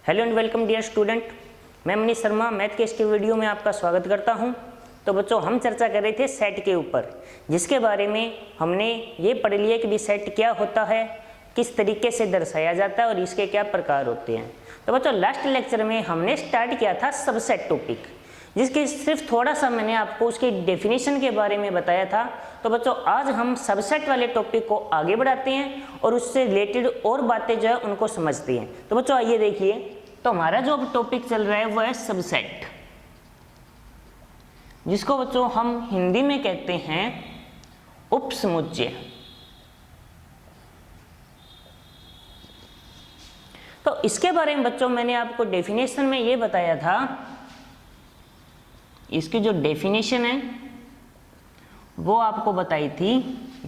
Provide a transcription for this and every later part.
Hello and welcome dear student, मैं Manish Sharma math के इसके वीडियो में आपका स्वागत करता हूं। तो बच्चों, हम चर्चा कर रहे थे सेट के ऊपर, जिसके बारे में हमने ये पढ़ लिया कि भी सेट क्या होता है, किस तरीके से दर्शाया जाता है और इसके क्या प्रकार होते हैं। तो बच्चों, लास्ट लेक्चर में हमने स्टार्ट किया था सबसेट टॉपिक, जिसके सिर्फ थोड़ा सा मैंने आपको उसकी डेफिनेशन के बारे में बताया था। तो बच्चों, आज हम सबसेट वाले टॉपिक को आगे बढ़ाते हैं और उससे रिलेटेड और बातें जो है उनको समझते हैं। तो बच्चों आइए देखिए, तो हमारा जो टॉपिक चल रहा है वो है सबसेट, जिसको बच्चों हम हिंदी में कहते हैं उपसमुच्चय। तो इसके बारे में बच्चों मैंने आपको डेफिनेशन में ये बताया था, इसकी जो डेफिनेशन है वो आपको बताई थी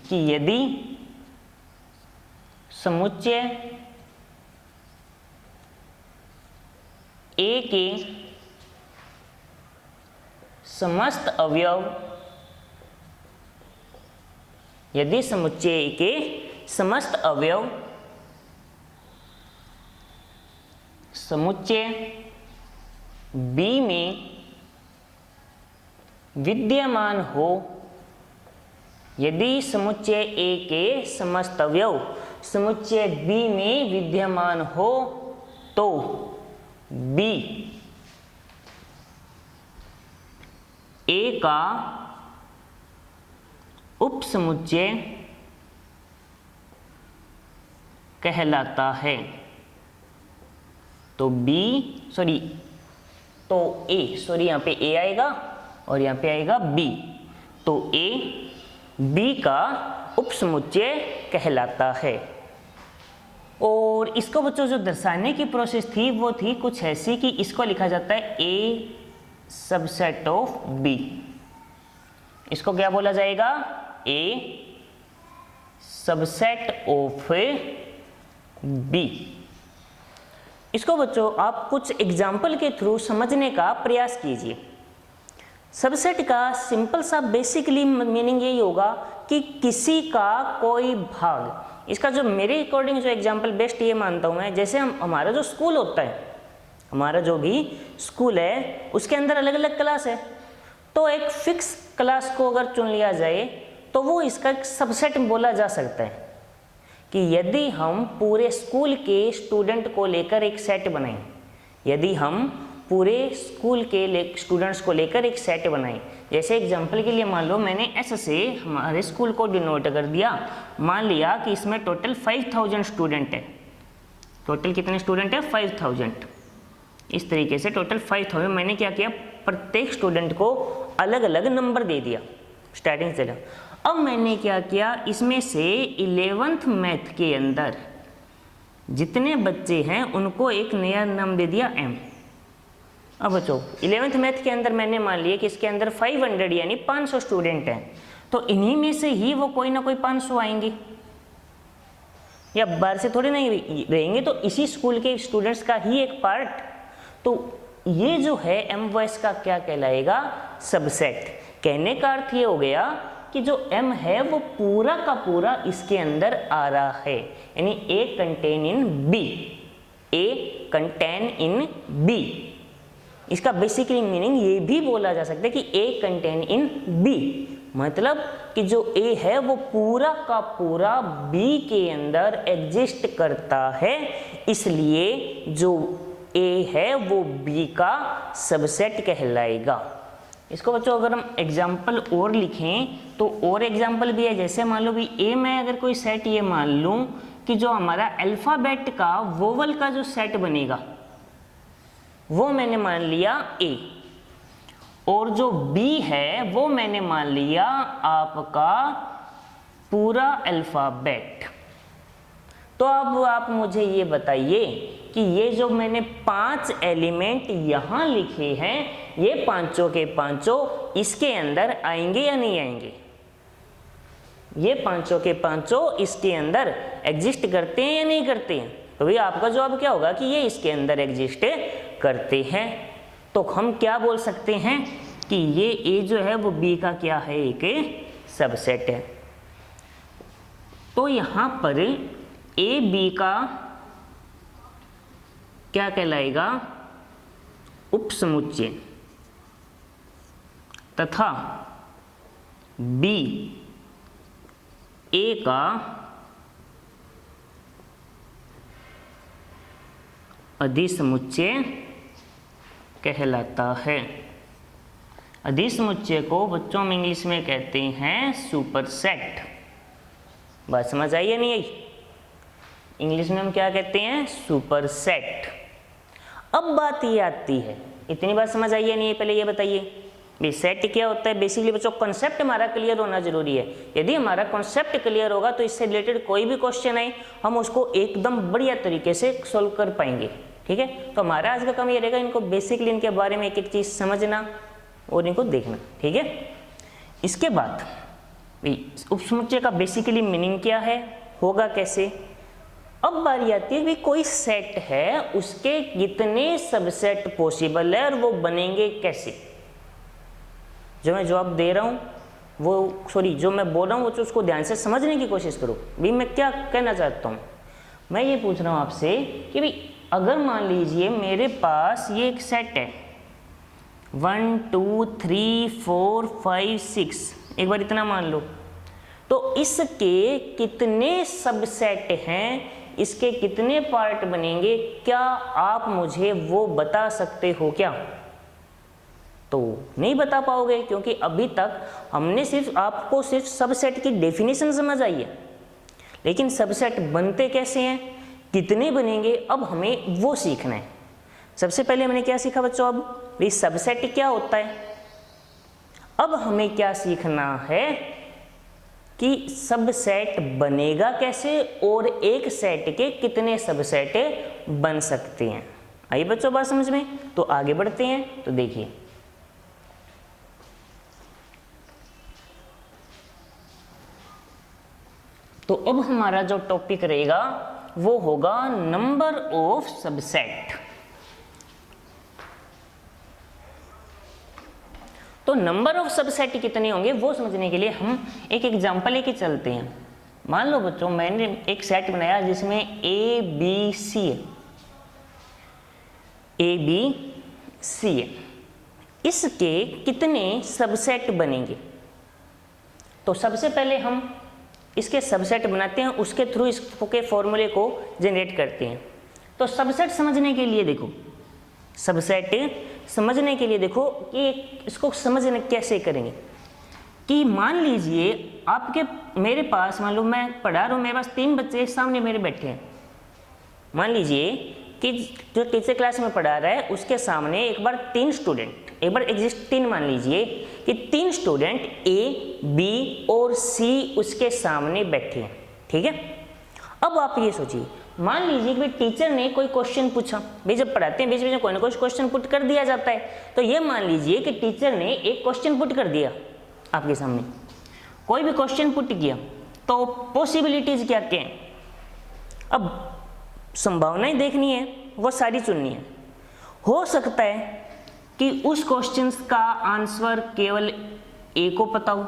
कि यदि समुच्चय ए के समस्त अवयव, यदि समुच्चय ए के समस्त अवयव समुच्चय बी में विद्यमान हो, यदि समुच्चय ए के समस्त अवयव समुच्चय बी में विद्यमान हो तो बी ए का उपसमुच्चय कहलाता है। तो यहाँ पे ए आएगा और यहाँ पे आएगा बी, तो ए बी का उपसमुच्चय कहलाता है। और इसको बच्चों जो दर्शाने की प्रोसेस थी वो थी कुछ ऐसी कि इसको लिखा जाता है ए सबसेट ऑफ बी। इसको क्या बोला जाएगा? ए सबसेट ऑफ बी। इसको बच्चों आप कुछ एग्जाम्पल के थ्रू समझने का प्रयास कीजिए। सबसेट का सिंपल सा बेसिकली मीनिंग यही होगा कि किसी का कोई भाग। इसका जो मेरे अकॉर्डिंग जो एग्जांपल बेस्ट ये मानता हूँ मैं, जैसे हमारा जो स्कूल होता है, हमारा जो भी स्कूल है उसके अंदर अलग अलग क्लास है, तो एक फिक्स क्लास को अगर चुन लिया जाए तो वो इसका एक सबसेट बोला जा सकता है। कि यदि हम पूरे स्कूल के स्टूडेंट को लेकर एक सेट बनाएं, यदि हम पूरे स्कूल के स्टूडेंट्स को लेकर एक सेट बनाएं, जैसे एग्जांपल के लिए मान लो मैंने एस से हमारे स्कूल को डिनोट कर दिया, मान लिया कि इसमें टोटल 5000 स्टूडेंट है। टोटल कितने स्टूडेंट है? 5000। इस तरीके से टोटल 5000 मैंने क्या किया, प्रत्येक स्टूडेंट को अलग अलग नंबर दे दिया स्टार्टिंग से। अब मैंने क्या किया, इसमें से 11th मैथ के अंदर जितने बच्चे हैं उनको एक नया नाम दे दिया एम। अब बच्चों 11th मैथ के अंदर मैंने मान लिया कि इसके अंदर 500 यानी 500 स्टूडेंट हैं, तो इन्हीं में से ही वो कोई ना कोई 500 आएंगे, या बाहर से थोड़ी नहीं रहेंगे, तो इसी स्कूल के स्टूडेंट्स का ही एक पार्ट। तो ये जो है एम वॉइस का क्या कहलाएगा? सबसेट। कहने का अर्थ ये हो गया कि जो m है वो पूरा का पूरा इसके अंदर आ रहा है, यानी a contain in b, a contain in b। इसका बेसिकली मीनिंग ये भी बोला जा सकता है कि a कंटेन इन b, मतलब कि जो a है वो पूरा का पूरा b के अंदर एग्जिस्ट करता है, इसलिए जो a है वो b का सबसेट कहलाएगा। इसको बच्चों अगर हम एग्जाम्पल और लिखें तो और एग्जाम्पल भी है। जैसे मान लो भी ए में अगर कोई सेट ये मान लूं कि जो हमारा अल्फ़ाबेट का वोवल का जो सेट बनेगा वो मैंने मान लिया ए, और जो बी है वो मैंने मान लिया आपका पूरा अल्फ़ाबेट। तो अब आप मुझे ये बताइए कि ये जो मैंने 5 एलिमेंट यहाँ लिखे हैं, ये पांचों के पांचों इसके अंदर आएंगे या नहीं आएंगे? ये पांचों के पांचों इसके अंदर एग्जिस्ट करते हैं या नहीं करते हैं? तो भाई आपका जवाब क्या होगा कि ये इसके अंदर एग्जिस्ट करते हैं। तो हम क्या बोल सकते हैं कि ये ए जो है वो बी का क्या है? एक सबसेट है। तो यहाँ पर ए बी का क्या कहलाएगा? उपसमुच्चय। तथा बी ए का अधिसमुच्चय कहलाता है। अधिसमुच्चय को बच्चों में इंग्लिश में कहते हैं सुपरसेट। बात समझ आई या नहीं आई? इंग्लिश में हम क्या कहते हैं? सुपरसेट। अब बात ये आती है, इतनी बात समझ आई या नहीं? पहले ये बताइए भाई सेट क्या होता है। बेसिकली बच्चों कॉन्सेप्ट हमारा क्लियर होना जरूरी है। यदि हमारा कॉन्सेप्ट क्लियर होगा तो इससे रिलेटेड कोई भी क्वेश्चन आए हम उसको एकदम बढ़िया तरीके से सोल्व कर पाएंगे। ठीक है, तो हमारा आज का काम ये रहेगा, इनको बेसिकली इनके बारे में एक एक चीज़ समझना और इनको देखना। ठीक है, इसके बाद उपसमुच्चय का बेसिकली मीनिंग क्या है, होगा कैसे। अब बारी आती है कि कोई सेट है, उसके कितने सबसेट पॉसिबल है और वो बनेंगे कैसे। जो मैं जवाब दे रहा हूँ वो जो मैं बोल रहा हूँ वो उसको ध्यान से समझने की कोशिश करो। भाई मैं क्या कहना चाहता हूँ, मैं ये पूछ रहा हूँ आपसे कि भाई अगर मान लीजिए मेरे पास ये एक सेट है 1 2 3 4 5 6, एक बार इतना मान लो, तो इसके कितने सबसेट हैं, इसके कितने पार्ट बनेंगे, क्या आप मुझे वो बता सकते हो क्या? तो नहीं बता पाओगे, क्योंकि अभी तक हमने आपको सिर्फ सबसेट की डेफिनेशन समझ आई है, लेकिन सबसेट बनते कैसे हैं, कितने बनेंगे, अब हमें वो सीखना है। सबसे पहले हमने क्या सीखा बच्चों? अब भाई सबसेट क्या होता है। अब हमें क्या सीखना है कि सबसेट बनेगा कैसे और एक सेट के कितने सबसेट बन सकते हैं। आइए बच्चों बात समझ में, तो आगे बढ़ते हैं। तो देखिए तो अब हमारा जो टॉपिक रहेगा वो होगा नंबर ऑफ सबसेट। तो नंबर ऑफ सबसेट कितने होंगे वो समझने के लिए हम एक एग्जांपल लेके चलते हैं। मान लो बच्चों मैंने एक सेट बनाया जिसमें ए बी सी है। इसके कितने सबसेट बनेंगे? तो सबसे पहले हम इसके सबसेट बनाते हैं, उसके थ्रू इसके फॉर्मूले को जनरेट करते हैं। तो सबसेट समझने के लिए देखो, कि इसको समझने कैसे करेंगे कि मान लीजिए आपके मेरे पास, मान लो मैं पढ़ा रहा हूँ, मेरे पास 3 बच्चे सामने मेरे बैठे हैं। मान लीजिए कि जो टीचर क्लास में पढ़ा रहा है उसके सामने एक बार 3 स्टूडेंट, एक बार एग्जिस्ट 3, मान लीजिए कि 3 स्टूडेंट ए बी और सी उसके सामने बैठे हैं। ठीक है, अब आप ये सोचिए, मान लीजिए कि टीचर ने कोई क्वेश्चन पूछा। भाई जब पढ़ाते हैं बीच बीच में कोई ना कोई क्वेश्चन पुट कर दिया जाता है। तो ये मान लीजिए कि टीचर ने एक क्वेश्चन पुट कर दिया आपके सामने, कोई भी क्वेश्चन पुट किया, तो पॉसिबिलिटीज क्या क्या हैं? अब संभावनाएं देखनी है, वो सारी चुननी है। हो सकता है कि उस क्वेश्चन का आंसर केवल ए को पता हो,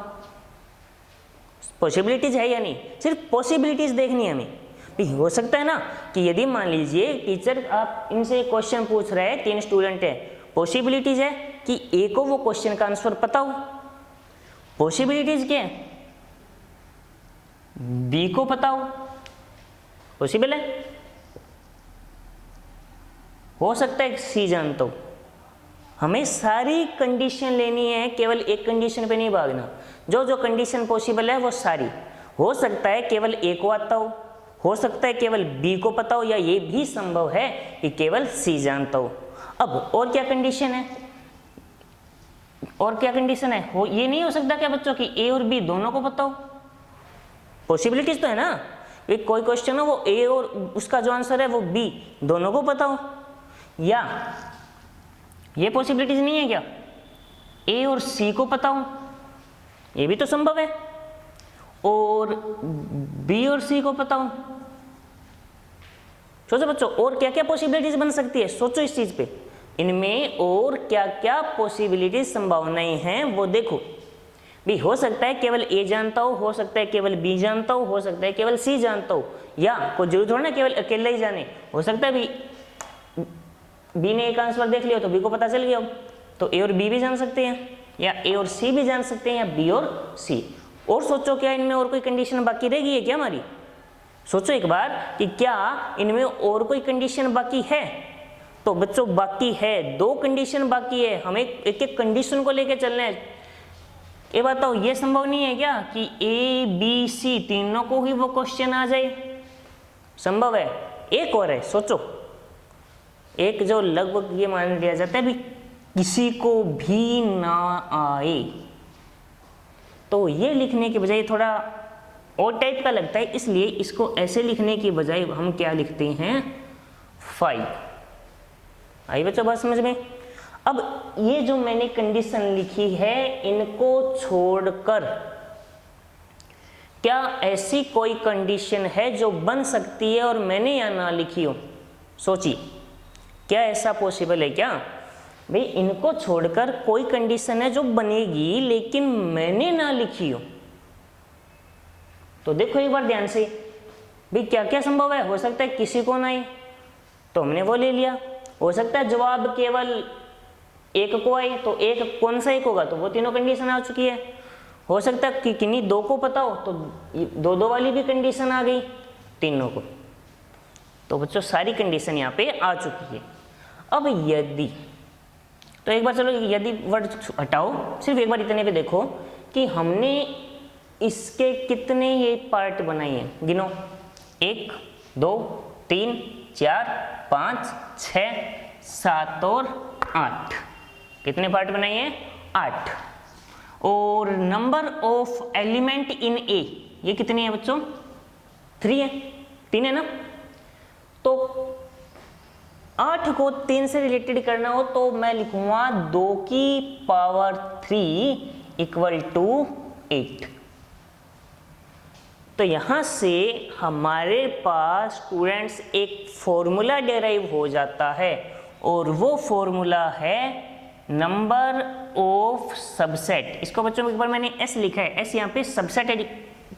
पॉसिबिलिटीज है या नहीं, सिर्फ पॉसिबिलिटीज देखनी है हमें। भी हो सकता है ना कि यदि मान लीजिए टीचर आप इनसे क्वेश्चन पूछ रहे हैं, 3 स्टूडेंट है, पॉसिबिलिटीज है कि ए को वो क्वेश्चन का आंसर पता हो। पॉसिबिलिटीज क्या है? बी को पता हो, पॉसिबल है। हो सकता है सी जानता हो। हमें सारी कंडीशन लेनी है, केवल एक कंडीशन पे नहीं भागना। जो जो कंडीशन पॉसिबल है वो सारी। हो सकता है केवल ए को आता हो सकता है केवल बी को पता हो, या ये भी संभव है कि केवल सी जानता हो। अब और क्या कंडीशन है? हो ये नहीं हो सकता क्या बच्चों कि ए और बी दोनों को पता हो? पॉसिबिलिटीज तो है ना, कोई क्वेश्चन हो वो ए और उसका जो आंसर है वो बी दोनों को पता हो। या ये पॉसिबिलिटीज नहीं है क्या, ए और सी को पता हो? ये भी तो संभव है। और बी और सी को पता हो। सोचो बच्चों, और क्या क्या पॉसिबिलिटीज बन सकती है, सोचो इस चीज पे। इनमें और क्या क्या पॉसिबिलिटीज, संभावनाएं हैं वो देखो। भी हो सकता है केवल ए जानता हो सकता है केवल बी जानता हो सकता है केवल सी जानता हो, या कोई जरूर थोड़ा ना केवल अकेला ही जाने। हो सकता है भी बी ने एक आंसर देख लिया तो बी को पता चल गया, तो ए और बी भी जान सकते हैं, या ए और सी भी जान सकते हैं, या बी और सी। और सोचो क्या इनमें और कोई कंडीशन बाकी रह गई है क्या हमारी? सोचो एक बार कि क्या इनमें और कोई कंडीशन बाकी है? तो बच्चों बाकी है, 2 कंडीशन बाकी है, हमें एक एक कंडीशन को लेके चलना है। ये बताओ ये संभव नहीं है क्या कि ए बी सी तीनों को ही वो क्वेश्चन आ जाए? संभव है। एक और है, सोचो, एक जो लगभग ये मान लिया जाता है भी किसी को भी ना आए, तो ये लिखने के बजाय थोड़ा और टाइप का लगता है, इसलिए इसको ऐसे लिखने की बजाय हम क्या लिखते हैं 5। आई बच्चों बात समझ में? अब ये जो मैंने कंडीशन लिखी है इनको छोड़कर क्या ऐसी कोई कंडीशन है जो बन सकती है और मैंने या ना लिखी हो? सोचिए, क्या ऐसा पॉसिबल है क्या? भाई इनको छोड़कर कोई कंडीशन है जो बनेगी लेकिन मैंने ना लिखी हो। तो देखो एक बार ध्यान से, भाई क्या क्या संभव है? हो सकता है किसी को ना आए तो हमने वो ले लिया, हो सकता है जवाब केवल एक को आए तो एक कौन सा एक होगा, तो वो तीनों कंडीशन आ चुकी है। हो सकता है कि किन्हीं 2 को पता हो तो 2-2 वाली भी कंडीशन आ गई तीनों को। तो बच्चों सारी कंडीशन यहाँ पे आ चुकी है। अब यदि, तो एक बार चलो यदि वर्ड हटाओ, सिर्फ एक बार इतने पे देखो कि हमने इसके कितने ये पार्ट बनाए हैं, गिनो 1 2 3 4 5 6 7 और 8। कितने पार्ट बनाए हैं? 8। और नंबर ऑफ एलिमेंट इन ए ये कितनी है बच्चों? 3 है, 3 है ना। तो 8 को 3 से रिलेटेड करना हो तो मैं लिखूंगा 2 की पावर 3 इक्वल टू 8। तो यहां से हमारे पास स्टूडेंट्स एक फॉर्मूला डेराइव हो जाता है और वो फॉर्मूला है नंबर ऑफ सबसेट। इसको बच्चों एक बार मैंने एस लिखा है, एस यहाँ पे सबसेट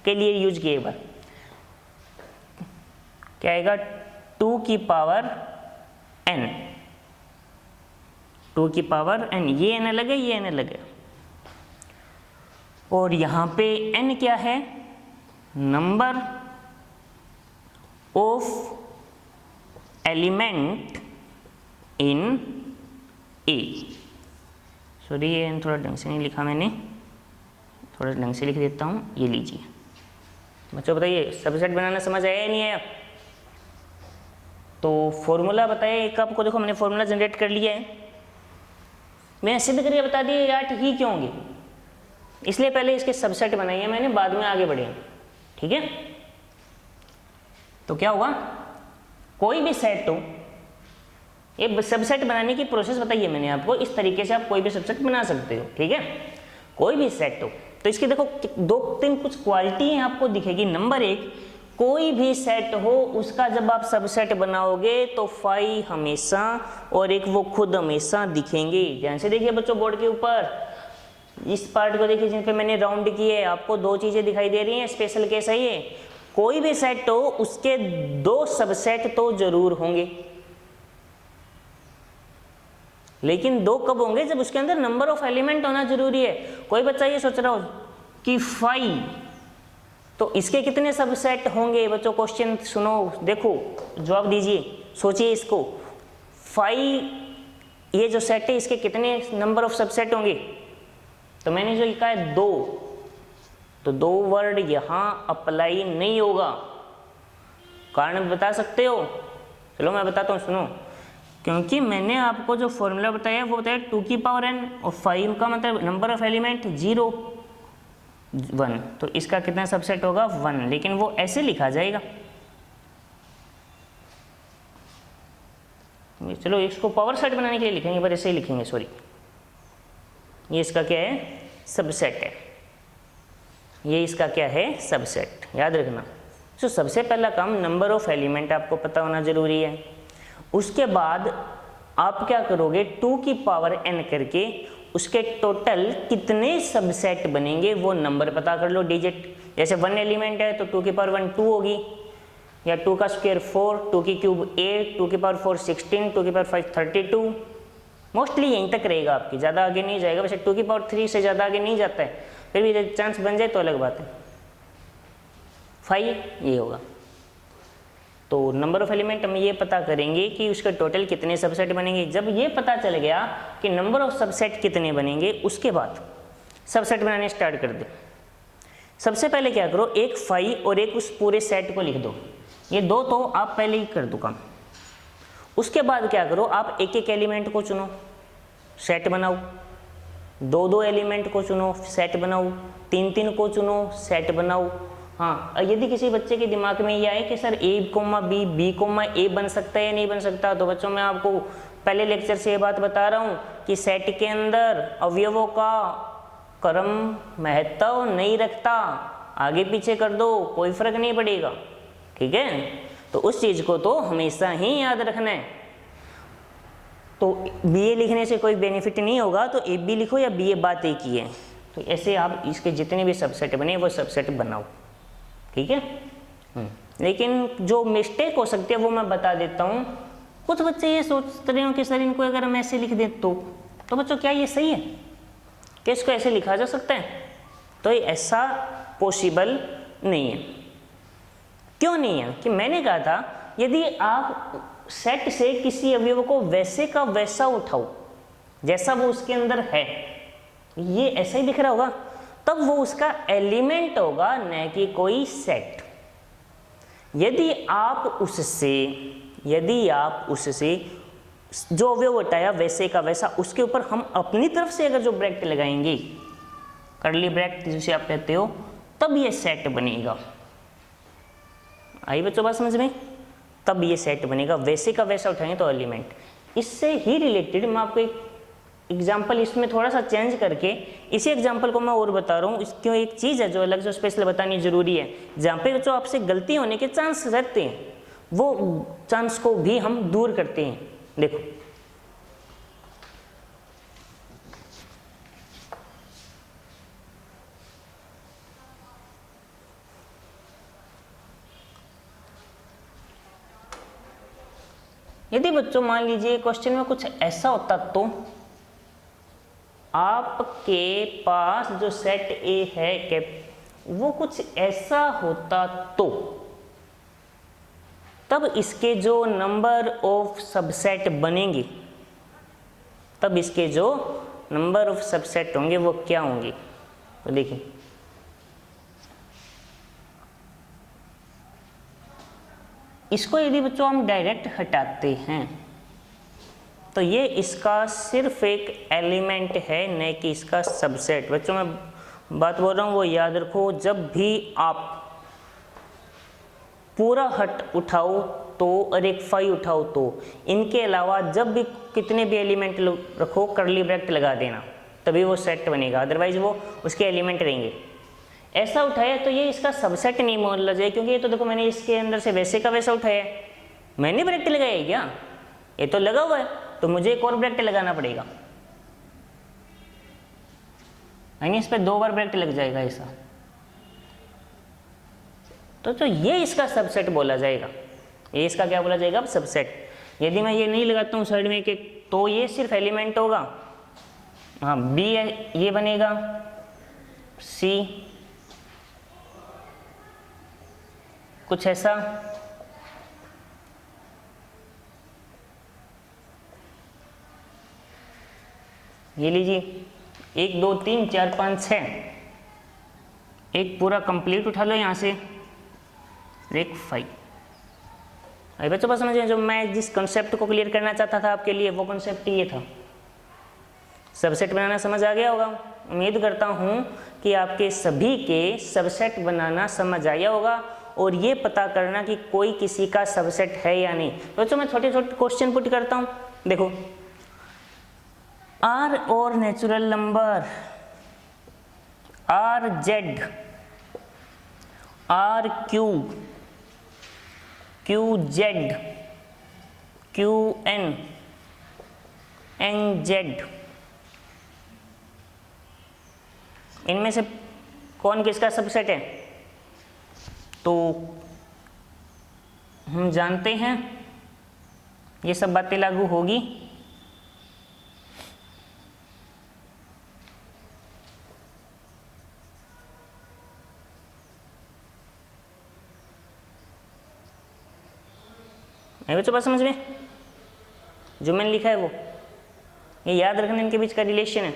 के लिए यूज किया। एक बार क्या आएगा? 2 की पावर n, 2 की पावर n, ये n अलग है, ये n अलग है। और यहाँ पे n क्या है? Number of element in A. Sorry ये थोड़ा ढंग से नहीं लिखा मैंने, थोड़ा ढंग से लिख देता हूँ। ये लीजिए बच्चों, बताइए सबसेट बनाना समझ आया या नहीं आया? तो फॉर्मूला बताइए एक आपको, देखो मैंने फॉर्मूला जनरेट कर लिया है। मैं ऐसे भी करके बता दिए 8 ही क्यों होंगे, इसलिए पहले इसके सबसेट बनाए हैं मैंने, बाद में आगे बढ़े। ठीक है, तो क्या होगा? कोई भी सेट हो, ये सबसेट बनाने की प्रोसेस बताइए मैंने आपको, इस तरीके से आप कोई भी सबसेट बना सकते हो। ठीक है, कोई भी सेट हो तो इसकी देखो 2-3 कुछ क्वालिटी आपको दिखेगी। नंबर 1, कोई भी सेट हो उसका जब आप सबसेट बनाओगे तो 5 हमेशा और एक वो खुद हमेशा दिखेंगे। ध्यान से देखिए बच्चों, बोर्ड के ऊपर इस पार्ट को देखिए जिन पे मैंने राउंड किए, आपको 2 चीजें दिखाई दे रही हैं। स्पेशल केस है ये, कोई भी सेट हो उसके 2 सबसेट तो जरूर होंगे, लेकिन 2 कब होंगे? जब उसके अंदर नंबर ऑफ एलिमेंट होना जरूरी है। कोई बच्चा ये सोच रहा हो कि 5, तो इसके कितने सबसेट होंगे? बच्चों क्वेश्चन सुनो, देखो जवाब दीजिए, सोचिए इसको। 5 ये जो सेट है इसके कितने नंबर ऑफ सबसेट होंगे? तो मैंने जो लिखा है 2, तो 2 वर्ड यहां अप्लाई नहीं होगा। कारण बता सकते हो? चलो मैं बताता हूं, सुनो। क्योंकि मैंने आपको जो फॉर्मूला बताया वो बताया 2 की पावर n और 5 का मतलब नंबर ऑफ एलिमेंट 0 1, तो इसका कितना सबसेट होगा? 1, लेकिन वो ऐसे लिखा जाएगा। चलो इसको पावर सेट बनाने के लिए लिखेंगे, पर ऐसे ही लिखेंगे, सॉरी। ये इसका क्या है? सबसेट है। ये इसका क्या है? सबसेट। याद रखना। तो सबसे पहला काम नंबर ऑफ एलिमेंट आपको पता होना जरूरी है। उसके बाद आप क्या करोगे? 2 की पावर n करके उसके टोटल कितने सबसेट बनेंगे वो नंबर पता कर लो, डिजिट। जैसे 1 एलिमेंट है तो 2 की पावर 1 2 होगी, या 2 का स्क्वायर 4, 2 की क्यूब 8, 2 की पावर 4 16, 2 की पावर 5 32, मोस्टली यहीं तक रहेगा आपकी, ज़्यादा आगे नहीं जाएगा। वैसे 2 की पावर 3 से ज़्यादा आगे नहीं जाता है, फिर भी चांस बन जाए तो अलग बात है। 5 ये होगा। तो नंबर ऑफ एलिमेंट हम ये पता करेंगे कि उसके टोटल कितने सबसेट बनेंगे। जब ये पता चल गया कि नंबर ऑफ सबसेट कितने बनेंगे, उसके बाद सबसेट बनाने स्टार्ट कर दो। सबसे पहले क्या करो, एक 5 और एक उस पूरे सेट को लिख दो। ये दो तो आप पहले ही कर दो काम। उसके बाद क्या करो, आप एक एक एलिमेंट को चुनो, सेट बनाओ। दो दो एलिमेंट को चुनो, सेट बनाओ। तीन तीन को चुनो, सेट बनाओ। हाँ, यदि किसी बच्चे के दिमाग में ये आए कि सर ए कोमा बी, बी कोमा ए बन सकता है या नहीं बन सकता, तो बच्चों मैं आपको पहले लेक्चर से ये बात बता रहा हूँ कि सेट के अंदर अवयवों का क्रम महत्व नहीं रखता। आगे पीछे कर दो, कोई फर्क नहीं पड़ेगा, ठीक है। तो उस चीज़ को तो हमेशा ही याद रखना है। तो बी ए लिखने से कोई बेनिफिट नहीं होगा, तो ए बी लिखो या बी ए, बात एक ही है। तो ऐसे आप इसके जितने भी सबसेट बने वो सबसेट बनाओ, ठीक है। लेकिन जो मिस्टेक हो सकती है वो मैं बता देता हूँ। कुछ बच्चे ये सोच रहे हो कि सर इनको अगर हम ऐसे लिख दें तो बच्चों क्या ये सही है कि इसको ऐसे लिखा जा सकता है? तो ये ऐसा पॉसिबल नहीं है। क्यों नहीं है? कि मैंने कहा था यदि आप सेट से किसी अवयव को वैसे का वैसा उठाओ जैसा वो उसके अंदर है, ये ऐसा ही दिख रहा होगा, तब वो उसका एलिमेंट होगा, न कि कोई सेट। यदि आप उससे जो अवयव उठाया वैसे का वैसा, उसके ऊपर हम अपनी तरफ से अगर जो ब्रैकेट लगाएंगे, कर्ली ब्रैकेट जिसे आप कहते हो, तब ये सेट बनेगा। आई बच्चों बात समझ में? तब ये सेट बनेगा। वैसे का वैसा उठाएंगे तो एलिमेंट। इससे ही रिलेटेड मैं आपको एक एग्जाम्पल इसमें थोड़ा सा चेंज करके, इसी एग्जाम्पल को मैं और बता रहा हूँ। क्यों एक चीज़ है जो अलग से स्पेशल बतानी जरूरी है, जहाँ पे जो आपसे गलती होने के चांस रहते हैं, वो चांस को भी हम दूर करते हैं। देखो, यदि बच्चों मान लीजिए क्वेश्चन में कुछ ऐसा होता, तो आपके पास जो सेट ए है वो कुछ ऐसा होता, तो तब इसके जो नंबर ऑफ सबसेट बनेंगे, तब इसके जो नंबर ऑफ सबसेट होंगे वो क्या होंगे? तो देखिए, इसको यदि बच्चों हम डायरेक्ट हटाते हैं तो ये इसका सिर्फ एक एलिमेंट है, न कि इसका सबसेट। बच्चों मैं बात बोल रहा हूँ वो याद रखो। जब भी आप पूरा हट उठाओ तो और एक 5 उठाओ तो, इनके अलावा जब भी कितने भी एलिमेंट रखो, कर्ली ब्रैकेट लगा देना, तभी वो सेट बनेगा, अदरवाइज वो उसके एलिमेंट रहेंगे। ऐसा उठाया तो ये इसका सबसेट नहीं बोला जाए, क्योंकि ये तो देखो मैंने इसके अंदर से वैसे का वैसा उठाया, मैंने ब्रैकेट लगाया है क्या? ये तो लगा हुआ है, तो मुझे एक और ब्रैकेट लगाना पड़ेगा, यानी इस पर 2 बार ब्रैकेट लग जाएगा ऐसा। तो ये इसका सबसेट बोला जाएगा। ये इसका क्या बोला जाएगा? सबसेट। यदि मैं ये नहीं लगाता हूँ साइड में एक, तो ये सिर्फ एलिमेंट होगा। हाँ, बी ये बनेगा, सी कुछ ऐसा, ये लीजिए 1 2 3 4 5 6, एक पूरा कंप्लीट उठा लो यहाँ से, एक 5। अरे बच्चों बात समझ रहे हैं? जो मैं जिस कंसेप्ट को क्लियर करना चाहता था आपके लिए, वो कंसेप्ट ये था। सबसेट बनाना समझ आ गया होगा। उम्मीद करता हूँ कि आपके सभी के सबसेट बनाना समझ आया होगा, और ये पता करना कि कोई किसी का सबसेट है या नहीं। बच्चों मैं छोटे छोटे क्वेश्चन पुट करता हूँ। देखो, आर और natural number R Z, R Q, Q Z, Q N, N Z, इनमें से कौन किसका सबसेट है? तो हम जानते हैं ये सब बातें लागू होगी। है बच्चों बात समझ में? जो मैंने लिखा है वो ये याद रखना, इनके बीच का रिलेशन है।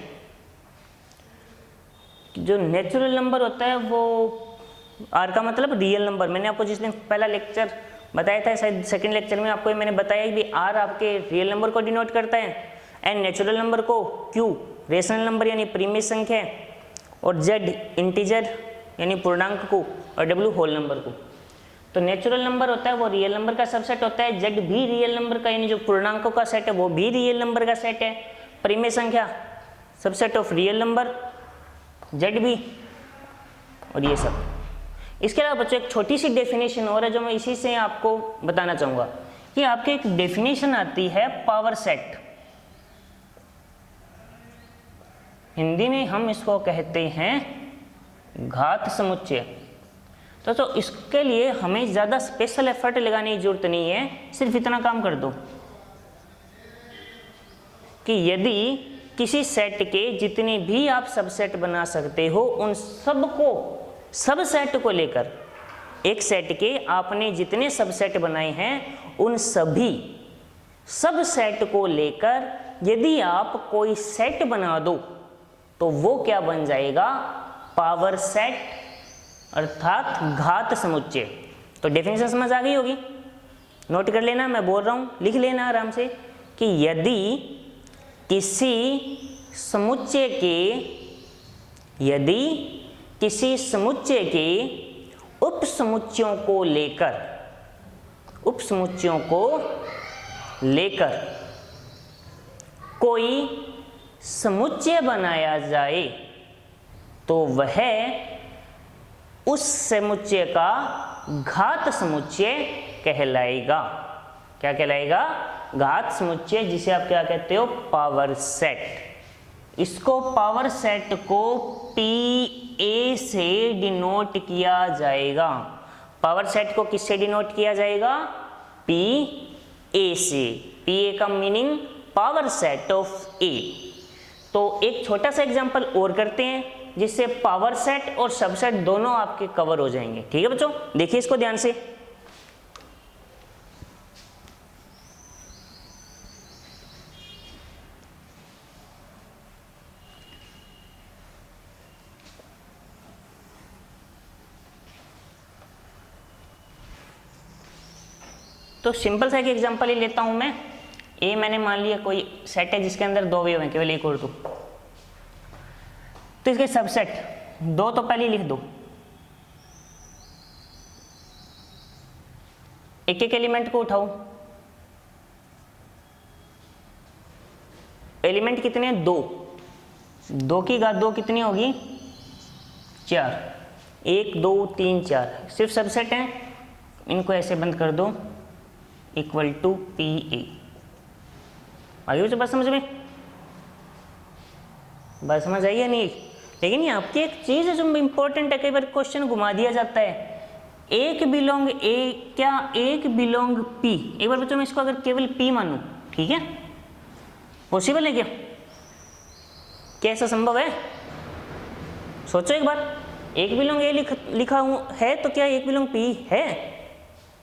जो नेचुरल नंबर होता है वो आर का मतलब रियल नंबर। मैंने आपको जिस दिन पहला लेक्चर बताया था, शायद सेकंड लेक्चर में आपको मैंने बताया कि आर आपके रियल नंबर को डिनोट करता है, एंड नेचुरल नंबर को क्यू रेशनल नंबर यानी परिमेय संख्या, और जेड इंटीजर यानी पूर्णांक को, और डब्ल्यू होल नंबर को। तो नेचुरल नंबर होता है वो रियल नंबर का सबसेट होता है, जेड भी रियल नंबर का यानी जो पूर्णांकों का सेट है वो भी रियल नंबर का सेट है, परिमेय संख्या subset of real number Z भी, और ये सब। इसके अलावा बच्चों एक छोटी सी डेफिनेशन और है जो मैं इसी से आपको बताना चाहूँगा कि आपके एक डेफिनेशन आती है पावर सेट। हिंदी में हम इसको कहते हैं घात समुच्चय। तो इसके लिए हमें ज़्यादा स्पेशल एफर्ट लगाने की जरूरत नहीं है, सिर्फ इतना काम कर दो कि यदि किसी सेट के जितने भी आप सबसेट बना सकते हो उन सबको, सब सेट को लेकर, एक सेट के आपने जितने सबसेट बनाए हैं उन सभी सब सेट को लेकर यदि आप कोई सेट बना दो तो वो क्या बन जाएगा? पावर सेट, अर्थात घात समुच्चय। तो डेफिनेशन समझ आ गई होगी, नोट कर लेना, मैं बोल रहा हूँ लिख लेना आराम से कि यदि किसी समुच्चय के उप समुच्चयों को लेकर कोई समुच्चय बनाया जाए तो वह उस समुच्चय का घात समुच्चय कहलाएगा। क्या कहलाएगा? घात समुच्चय, जिसे आप क्या कहते हो? Power set. इसको पावर सेट को PA से डिनोट किया जाएगा। पावर सेट को किससे डिनोट किया जाएगा? PA से। PA का meaning power set of A। तो एक छोटा सा एग्जांपल और करते हैं जिससे पावर सेट और सबसेट दोनों आपके कवर हो जाएंगे। ठीक है बच्चों, देखिए इसको ध्यान से। तो सिंपल सा एक एग्जांपल ही लेता हूं मैं। ए मैंने मान लिया कोई सेट है जिसके अंदर दो अवयव हैं, केवल एक और दो। तो इसके सबसेट दो तो पहले लिख दो। एक एक एलिमेंट को उठाओ। एलिमेंट कितने? दो। दो की घात दो कितनी होगी? 4। 1 2 3 4 सिर्फ सबसेट हैं। इनको ऐसे बंद कर दो, इक्वल टू PA। आगे बात समझ में? बात समझ आई या नहीं? लेकिन यहाँ आपकी एक चीज है जो इंपॉर्टेंट है, कई बार क्वेश्चन घुमा दिया जाता है। एक बिलोंग ए, क्या एक बिलोंग P? एक बार बच्चों मैं इसको अगर केवल P मानूं, ठीक है, पॉसिबल है क्या? कैसा संभव है? सोचो एक बार। एक बिलोंग ए लिखा है तो क्या एक बिलोंग P है?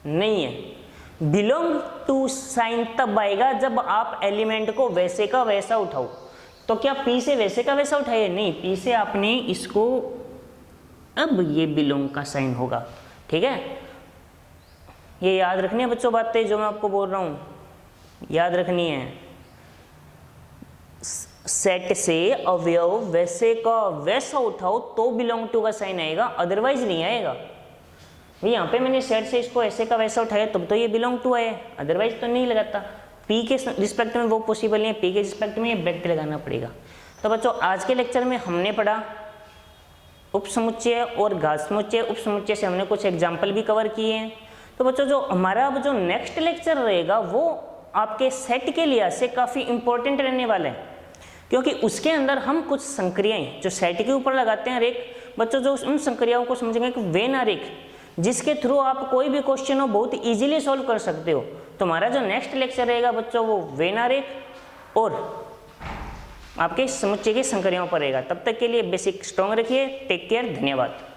नहीं है। बिलोंग टू साइन तब आएगा जब आप एलिमेंट को वैसे का वैसा उठाओ। तो क्या P से वैसे का वैसा उठाइए? नहीं, P से आपने इसको, अब ये बिलोंग का साइन होगा। ठीक है, ये याद रखनी है बच्चों बातें जो मैं आपको बोल रहा हूं, याद रखनी है। सेट से अवयव वैसे का वैसा उठाओ तो बिलोंग टू का साइन आएगा, अदरवाइज नहीं आएगा। यहाँ पे मैंने सेट से इसको ऐसे का वैसा उठाया तब तो ये बिलोंग टू है, अदरवाइज तो नहीं लगाता। P के रिस्पेक्ट में वो पॉसिबल नहीं है, P के रिस्पेक्ट में ये ब्रैकेट लगाना पड़ेगा। तो बच्चों आज के लेक्चर में हमने पढ़ा उपसमुच्चय और घात समुच्चय। उपसमुच्चय से हमने कुछ एग्जाम्पल भी कवर किए हैं। तो बच्चों जो हमारा अब जो नेक्स्ट लेक्चर रहेगा वो आपके सेट के लिहाज से काफ़ी इंपॉर्टेंट रहने वाला है, क्योंकि उसके अंदर हम कुछ संक्रियाएं जो सेट के ऊपर लगाते हैं रेख, बच्चों जो उन संक्रियाओं को समझेंगे कि वेन आरेख, जिसके थ्रू आप कोई भी क्वेश्चन हो बहुत इजीली सॉल्व कर सकते हो। तो हमारा जो नेक्स्ट लेक्चर रहेगा बच्चों वो वेन आरेख और आपके समुच्चय के संकरियों पर रहेगा। तब तक के लिए बेसिक स्ट्रॉन्ग रखिए। टेक केयर, धन्यवाद।